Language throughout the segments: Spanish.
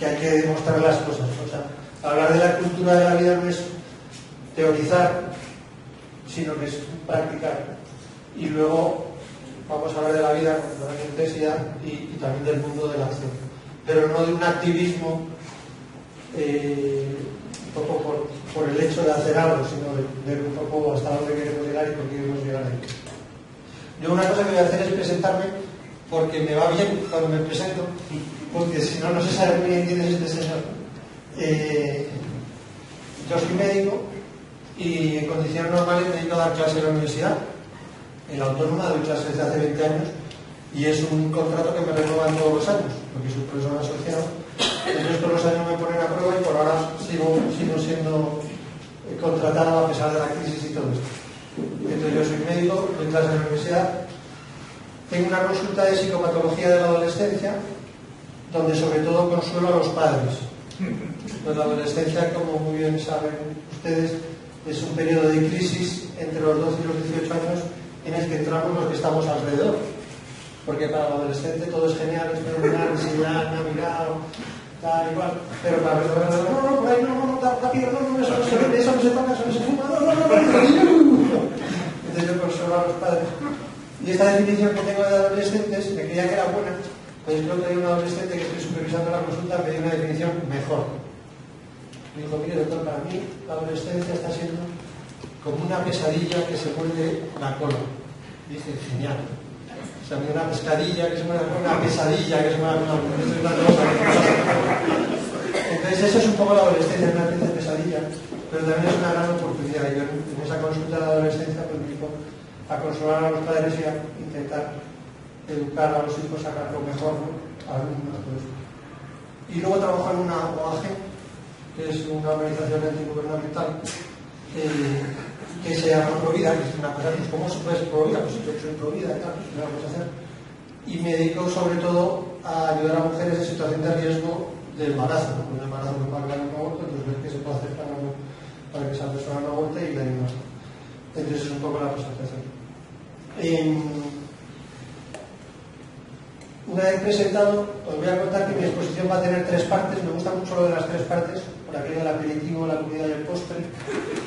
que hay que demostrar las cosas. O sea, hablar de la cultura de la vida no es teorizar, sino que es practicar. Y luego vamos a hablar de la vida con toda la intensidad y también del mundo de la acción, pero no de un activismo un poco por el hecho de hacer algo, sino de ver un poco hasta dónde queremos llegar y por qué queremos llegar ahí. Yo una cosa que voy a hacer es presentarme, porque me va bien cuando me presento, porque si no, no se sabe muy bien quién es este señor. Yo soy médico y en condiciones normales me dedico a dar clases en la universidad, en la Autónoma, doy clases desde hace 20 años y es un contrato que me renuevan todos los años, porque soy profesor asociado. Entonces todos los años me ponen a prueba y por ahora sigo siendo contratado a pesar de la crisis y todo esto. Entonces yo soy médico, doy clases en la universidad, tengo una consulta de psicopatología de la adolescencia, donde sobre todo consuelo a los padres. Pues la adolescencia, como muy bien saben ustedes, es un periodo de crisis entre los 12 y los 18 años en el que entramos los que estamos alrededor. Porque para el adolescente todo es genial, es fenomenal, enseñar, me ha mirado, tal, igual. Pero para el adolescente, no, por ahí no, rápido, no, eso no se vende, eso no se toca, eso no se fuma, no. Entonces yo consuelo a los padres. Y esta definición que tengo de adolescentes, me creía que era buena, pues creo que hay un adolescente que estoy supervisando la consulta me dio una definición mejor. Me dijo, mire doctor, para mí la adolescencia está siendo como una pesadilla que se muerde la cola. Dije, genial. O sea, una pescadilla que se muerde la cola, una pesadilla que se muerde la cola. Entonces eso es un poco la adolescencia, una especie de pesadilla, pero también es una gran oportunidad. Y yo en esa consulta de la adolescencia pues me dijo a consolar a los padres y a intentar educar a los hijos, sacar lo mejor, ¿no? Alumnos, todo eso. Y luego trabajo en una OAG, que es una organización antigubernamental, que se llama Provida, que es una cosa, pues ¿cómo se puede ser Provida? Pues yo soy Provida y tal, pues ¿qué vamos a hacer? Y me dedico sobre todo a ayudar a mujeres en situación de riesgo de embarazo, ¿no? Un embarazo que puede caer un aborto, entonces ver qué se puede hacer para que esa persona no aborte y la ayuda. Entonces es un poco la presentación. Una vez presentado, os voy a contar que mi exposición va a tener 3 partes. Me gusta mucho lo de las 3 partes, por aquello del aperitivo, la comida y el postre.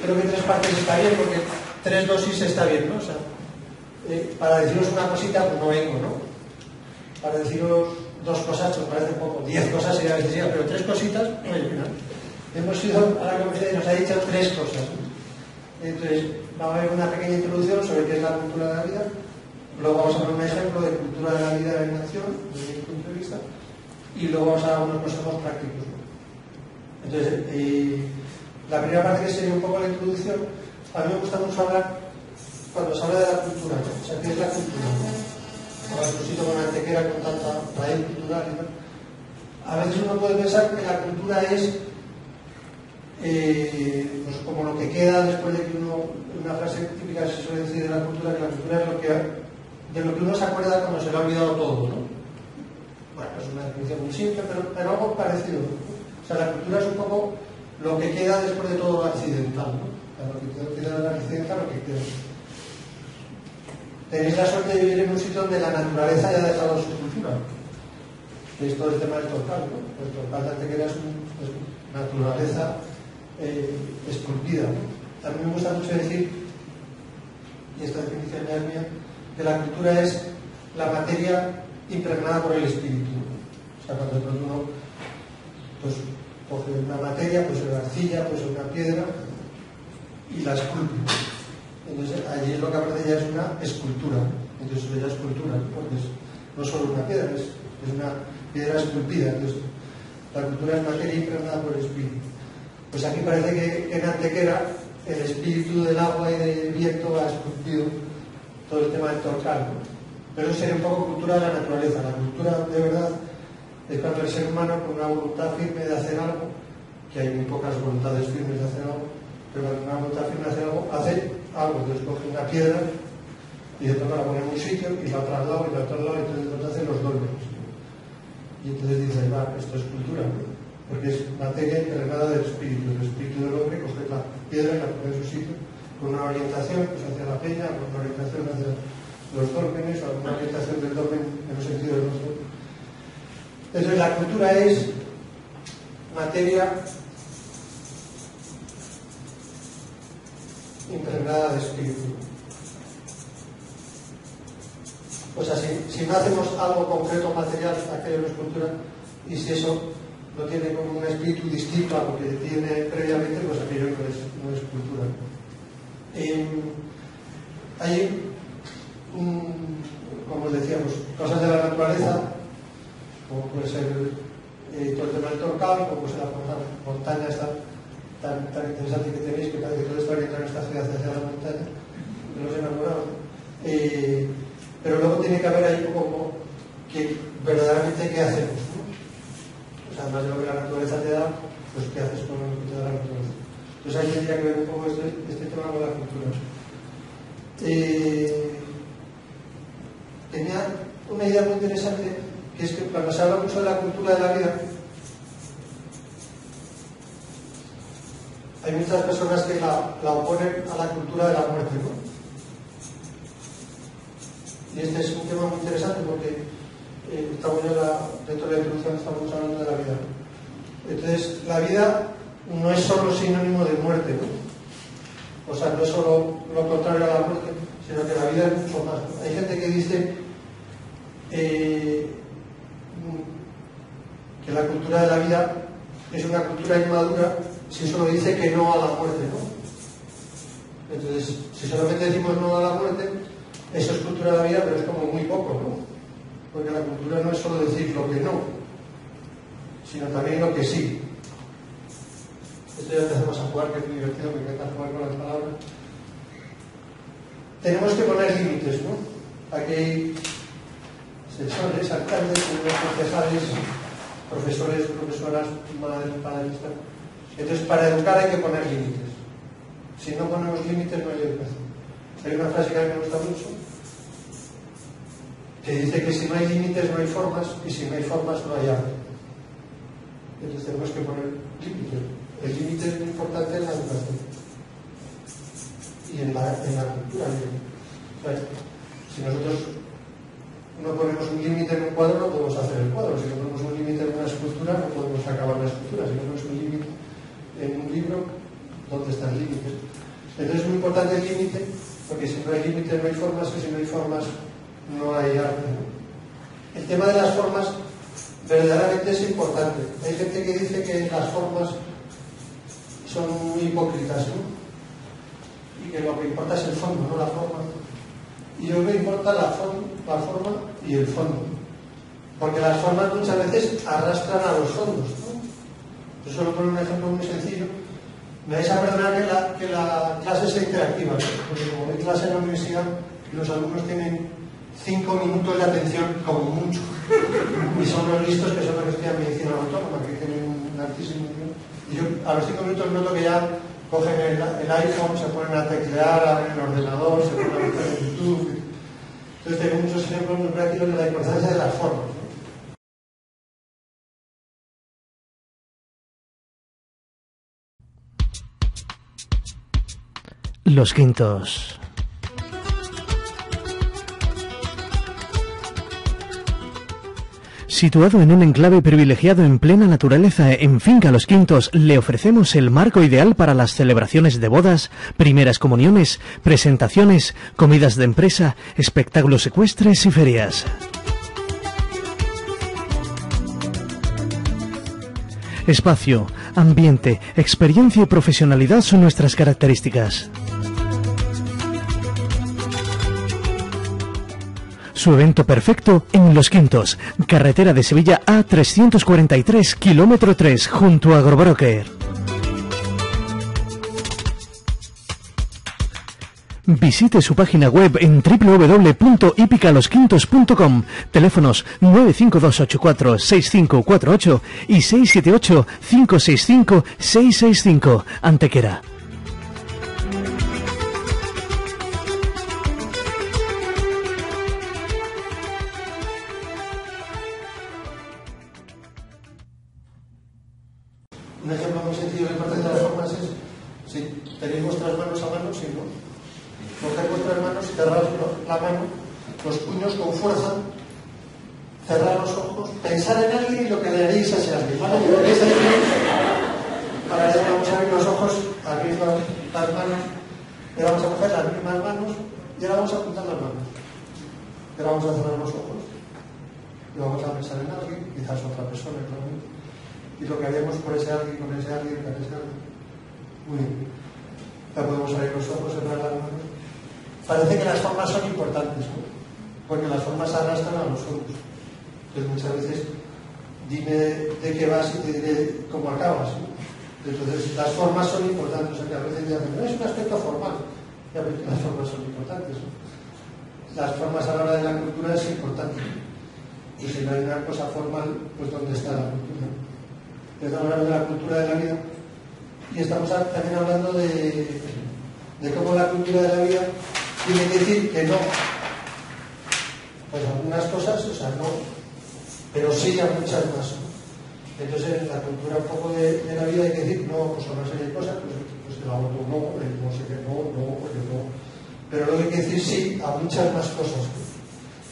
Creo que 3 partes está bien, porque 3 dosis está bien, ¿no? O sea, para deciros una cosita, pues no vengo, ¿no? Para deciros 2 cosas, pues parece poco. 10 cosas sería excesiva, pero 3 cositas, oye, mira. Hemos ido a la comisión y nos ha dicho 3 cosas, ¿no? Entonces, va a haber una pequeña introducción sobre qué es la cultura de la vida. Luego vamos a ver un ejemplo de cultura de la vida en acción, desde mi punto de vista, y luego vamos a dar unos consejos prácticos, ¿no? Entonces, la primera parte, que sería un poco la introducción, a mí me gusta mucho hablar cuando se habla de la cultura, ¿no? O sea, ¿qué es la cultura? Ahora Rusito con Antequera, con tanta raíz cultural y tal. A veces uno puede pensar que la cultura es pues como lo que queda después de que una frase típica se suele decir de la cultura, que la cultura es de lo que uno se acuerda cuando se le ha olvidado todo, ¿no? Bueno, es una definición muy simple, pero algo parecido, ¿no? O sea, la cultura es un poco lo que queda después de todo lo accidental, ¿no? O sea, lo que queda de lo accidental, lo que queda. Tenéis la suerte de vivir en un sitio donde la naturaleza ya ha dejado su cultura. Es todo el tema del torcal, ¿no? El torcal de Antequera es naturaleza esculpida, ¿no? A mí me gusta mucho decir, y esta definición ya es mía, que la cultura es la materia impregnada por el espíritu. O sea, cuando uno pues, coge una materia, pues una arcilla, pues una piedra, y la esculpe. Entonces allí lo que aparece ya es una escultura. Entonces eso ya es cultura, porque no solo una piedra, es una piedra esculpida. Entonces la cultura es materia impregnada por el espíritu. Pues aquí parece que en Antequera el espíritu del agua y del viento ha esculpido todo el tema del torcal, ¿no? Pero eso sería un poco cultura de la naturaleza. La cultura de verdad es cuando el ser humano, con una voluntad firme de hacer algo, que hay muy pocas voluntades firmes de hacer algo, pero con una voluntad firme de hacer algo, hace algo. Entonces coge una piedra y de pronto la pone en un sitio y la otra al lado y la otra al lado, y entonces hace los dólmenes. Y entonces dice, va, esto es cultura, ¿no? Porque es materia impregnada del espíritu. El espíritu del hombre coge la piedra y la pone en su sitio con una orientación, pues hacia la peña, con una orientación hacia los dólmenes, o una orientación del dolmen en el sentido de los dólmenes. Entonces la cultura es materia impregnada de espíritu. O sea, si no hacemos algo concreto material, aquello no es cultura, y si eso no tiene como un espíritu distinto a lo que tiene previamente, pues aquello no es cultura. Hay, como os decíamos, cosas de la naturaleza, como puede ser todo el tema del Torcal, como puede ser la montaña esta tan interesante que tenéis, que parece que todo esto orienta en esta ciudad hacia la montaña, de los enamorados. Pero luego tiene que haber ahí como que verdaderamente qué hacemos, ¿no? O sea, además de lo que la naturaleza te da, pues qué haces con lo que te da la naturaleza. Entonces ahí tendría que ver un poco este tema con la cultura. Tenía una idea muy interesante, que es que cuando se habla mucho de la cultura de la vida, hay muchas personas que la oponen a la cultura de la muerte, ¿no? Y este es un tema muy interesante porque estamos ya dentro de la introducción, estamos hablando de la vida. Entonces, la vida no es solo sinónimo de muerte, ¿no? O sea, no es solo lo contrario a la muerte, sino que la vida es mucho más, ¿no? Hay gente que dice que la cultura de la vida es una cultura inmadura si solo dice que no a la muerte, ¿no? Entonces, si solamente decimos no a la muerte, eso es cultura de la vida, pero es como muy poco, ¿no? Porque la cultura no es solo decir lo que no, sino también lo que sí. Esto ya empezamos a jugar, que es muy divertido, me encanta jugar con las palabras. Tenemos que poner límites, ¿no? Aquí hay sensores, alcaldes, concejales, profesores, profesoras, madres, padres, tal. Entonces, para educar hay que poner límites. Si no ponemos límites, no hay educación. Hay una frase que a mí me gusta mucho, que dice que si no hay límites no hay formas, y si no hay formas no hay arte. Entonces tenemos que poner límites. El límite es muy importante en la educación y en la cultura. O sea, si nosotros no ponemos un límite en un cuadro, no podemos hacer el cuadro. Si no ponemos un límite en una escultura, no podemos acabar la escultura. Si no ponemos un límite en un libro, ¿dónde está el límite? Entonces es muy importante el límite, porque si no hay límites no hay formas, y si no hay formas no hay arte, ¿no? El tema de las formas verdaderamente es importante. Hay gente que dice que las formas son muy hipócritas, ¿no? Y que lo que importa es el fondo, no la forma. Y yo me importa la forma y el fondo, porque las formas muchas veces arrastran a los fondos, ¿no? Yo solo pongo un ejemplo muy sencillo. Me vais a perdonar que la clase sea interactiva, ¿no? Porque como hay clase en la universidad, los alumnos tienen 5 minutos de atención como mucho, y son los listos que son los que estudian medicina autónoma, que tienen un altísimo nivel. Y yo a los 5 minutos noto que ya cogen el iPhone, se ponen a teclear, abren el ordenador, se ponen a buscar en YouTube. Entonces tengo muchos ejemplos muy prácticos de la importancia de las formas, ¿no? Los Quintos. Situado en un enclave privilegiado en plena naturaleza en Finca Los Quintos, le ofrecemos el marco ideal para las celebraciones de bodas, primeras comuniones, presentaciones, comidas de empresa, espectáculos ecuestres y ferias. Espacio, ambiente, experiencia y profesionalidad son nuestras características. Su evento perfecto en Los Quintos, carretera de Sevilla A343, kilómetro 3, junto a Agrobroker. Visite su página web en www.hipicalosquintos.com, teléfonos 952846548 y 678-565-665, Antequera. Un ejemplo muy sencillo de la importancia de las formas es si tenéis vuestras manos a mano, si no, coger vuestras manos y cerrar la mano, los puños con fuerza, cerrar los ojos, pensar en alguien y lo que le haréis a ese alguien. ¿Vale? vamos a cerrar los ojos y vamos a pensar en alguien, quizás otra persona, claramente, y lo que haríamos por ese alguien, con ese alguien, con ese alguien. Muy bien. Ya podemos abrir los ojos, cerrar las manos. Parece que las formas son importantes, ¿no? Porque las formas arrastran a los fondos. Entonces muchas veces dime de qué vas y te diré cómo acabas, ¿no? Entonces las formas son importantes, o sea que a veces dicen, no es un aspecto formal, ya ves que las formas son importantes, ¿no? Las formas a la hora de la cultura es importante, y si no hay una cosa formal, pues ¿dónde está la cultura? Estamos hablando de la cultura de la vida y estamos también hablando de cómo la cultura de la vida tiene que decir que no, pues algunas cosas, o sea, no, pero sí a muchas más, ¿no? Entonces en la cultura un poco de la vida hay que decir no, pues a una serie de cosas, pues el aborto no, el no sé qué no, porque no, pero luego hay que decir sí a muchas más cosas, ¿no?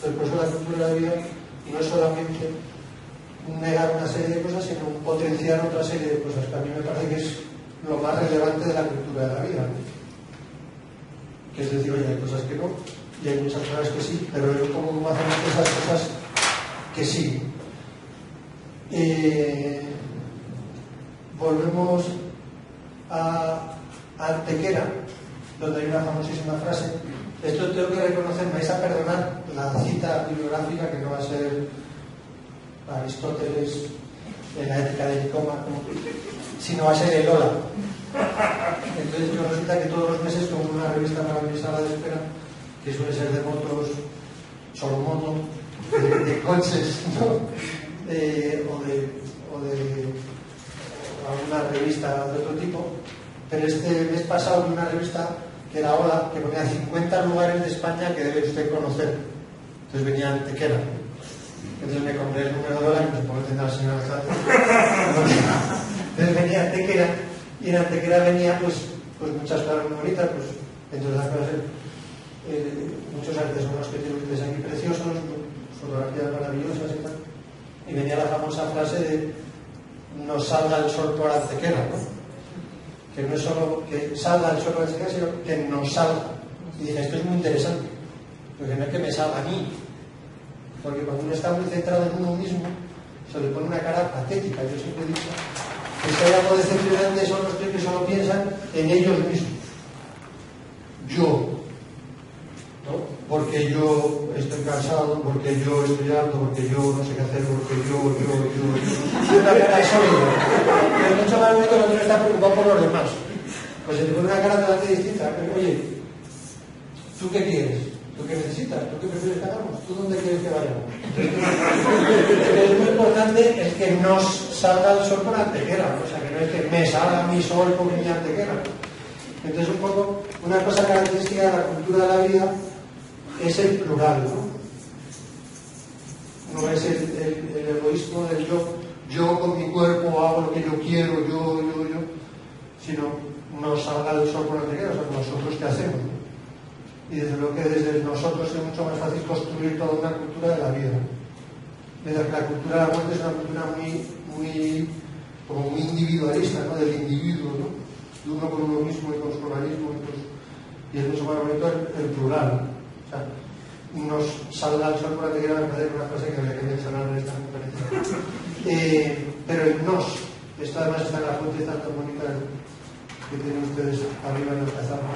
Entonces por eso la cultura de la vida no es solamente negar una serie de cosas, sino potenciar otra serie de cosas, que a mí me parece que es lo más relevante de la cultura de la vida, ¿no? Que es decir, oye, hay cosas que no, y hay muchas cosas que sí, pero ¿cómo hacemos esas cosas que sí? Volvemos a Antequera, donde hay una famosísima frase. Esto tengo que reconocer, me vais a perdonar la cita bibliográfica, que no va a ser Aristóteles en la ética de Nicómaco, sino va a ser el Ola. Entonces yo resulta que todos los meses tomo una revista maravillosa, La de Espera, que suele ser de motos, solomoto, de coches, ¿no? o de alguna revista de otro tipo, pero este mes pasado vi una revista que era Hola, que ponía 50 lugares de España que debe usted conocer. Entonces venía Antequera. Entonces me compré el número de Hola y me supongo que tendrá el señor Alejandro. Entonces venía Antequera, y en Antequera venía pues muchas cosas muy bonitas, pues entonces las cosas, muchos artesanos que tienen ustedes aquí preciosos, fotografías maravillosas y tal. Y venía la famosa frase de no salga el sol por Antequera, ¿no? Que no es solo que salga el sol por Antequera, sino que nos salga. Y dije, esto es muy interesante, porque no es que me salga a mí, porque cuando uno está muy centrado en uno mismo, se le pone una cara patética. Yo siempre he dicho que si hay algo decepcionante son los que solo piensan en ellos mismos. Yo, ¿no? Porque yo estoy cansado, porque yo estoy harto, porque yo no sé qué hacer, porque yo. Es una cara sólida. Pero mucho más bonito cuando uno está preocupado por los demás. Pues se te pone una cara totalmente distinta. Oye, ¿tú qué quieres? ¿Tú qué necesitas? ¿Tú qué prefieres que hagamos? ¿Tú dónde quieres que vayamos? Es muy importante el que nos salga el sol por Antequera, ¿no? O sea, que no es que me salga mi sol por mi Antequera. Entonces, un poco, una cosa característica de la cultura de la vida es el plural, ¿no? No es el egoísmo del yo con mi cuerpo hago lo que yo quiero, yo, sino nos salga el sol por Antequera, o sea, nosotros qué hacemos, ¿no? Y desde luego que desde nosotros es mucho más fácil construir toda una cultura de la vida. Mientras que la cultura de la muerte es una cultura muy individualista, ¿no? Del individuo, ¿no? De uno con uno mismo y con su organismo, y es mucho más bonito el plural. O sea, nos salga el sol por Antequera, me parece una cosa que habría que mencionar en esta conferencia. Pero el nos, esto además está en la fuente tan bonita que tienen ustedes arriba en el cazarro.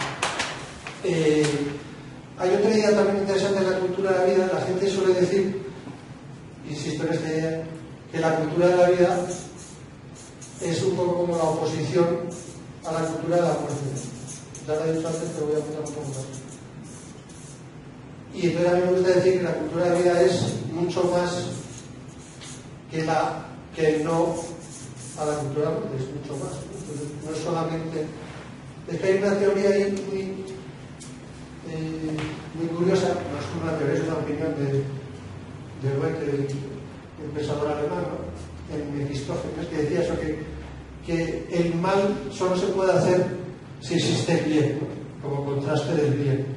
Hay otra idea también interesante de la cultura de la vida. La gente suele decir, insisto en esta idea, que la cultura de la vida es un poco como la oposición a la cultura de la muerte. Ya lo he dicho antes, pero voy a apuntar un poco más. Y entonces a mí me gusta decir que la cultura de la vida es mucho más que el no a la cultura de la muerte, es mucho más. Entonces, no es solamente... Es que hay una teoría ahí muy curiosa, no es una teoría, es una opinión de Goethe, el pensador alemán, ¿no? En Mefistófeles, que decía eso, que el mal solo se puede hacer si existe el bien, ¿no? Como contraste del bien.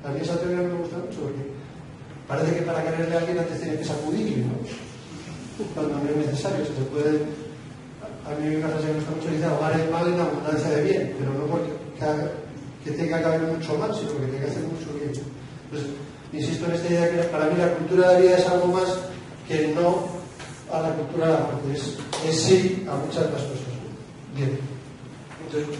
A mí esa teoría me gusta mucho, porque parece que para quererle a alguien antes tiene que sacudirle, ¿no? Cuando no es necesario, se puede... A mí hay una frase que me gusta mucho, dice ahogar el mal en abundancia de bien, pero no porque que tenga que haber mucho mal, sino que tenga que hacer mucho bien. Pues, insisto en esta idea que para mí la cultura de la vida es algo más que no a la cultura de la muerte, es sí a muchas otras cosas. Bien. Entonces,